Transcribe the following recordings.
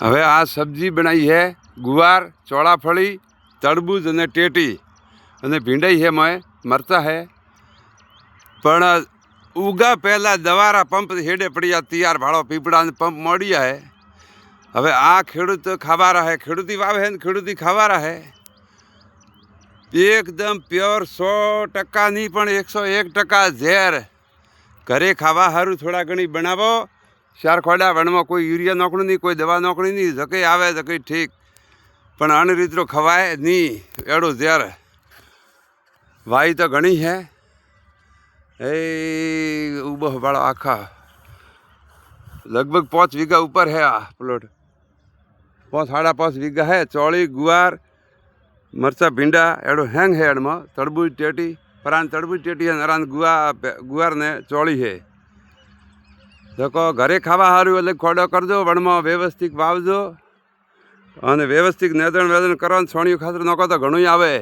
હવે આ સબ્જી બનાવી है गुवार ચોળાફળી તરબૂચ અને ટેટી અને ભીંડાઈ है मैं मरचा है पण उगा पहला दवारा पंप हेडे पड़िया तैयार भाड़ो पीपड़ा पंप मळिया है। हवे आ खेडूत खावारा है, खेडूती वावे है खेडूती खावारा है। एकदम प्योर 100% नहीं पण 101% झेर घरे खावा हारू थोड़ा घणी बनावो। चार खोड़ा वणमा कोई यूरिया नोकणुं नहीं, कोई दवा नोकणी नहीं, जके आवे जके ठीक, पण अणरीतरो खवाय नहीं एड़ो झेर। वाई तो घणी है ए उबो वाला आखा लगभग 5 वीघा ऊपर है आ प्लॉट, 5.5 वीघा है। चौड़ी गुवार मरचा भींडा एड़ो हैंग है। एडमा तरबूज टेटी परान तरबूज टेटी है, नरान गुवार ने चौड़ी है। देखो घरे खावा हारू अलग खोडो करजो, वणमा व्यवस्थित वावजो अने व्यवस्थित नेदण वेदण करो। छोणियो खातर नोको तो घणुं आवे,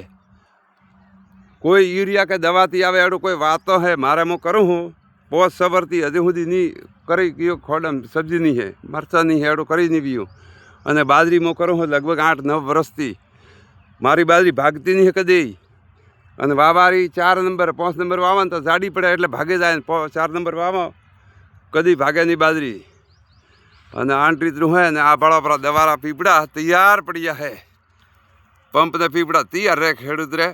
कोई यूरिया के दवाती आवे एडो कोई वातो है मारे मो करूँ हूँ। बहुत सवरती हजे सुधी नहीं करी कियो खोडम सब्जी नहीं है, मरचा नहीं है एडो करी नहीं पीयूँ। अने बाजरी मो करूँ हूँ लगभग 8-9 वर्षथी। मारी बाजरी भागती नहीं है कदी, अने वावारी 4 नंबर 5 नंबर वावा तो जाडी पड़े एटले भागे जाए। 4 नंबर वावा कदी भागे नहीं बाजरी। अने आंटीतरू है ने आ बड़ा बड़ा दवारा पीपड़ा तैयार पड़िया है। पंप ने पीपड़ा तैयार रहे खेडूत रे।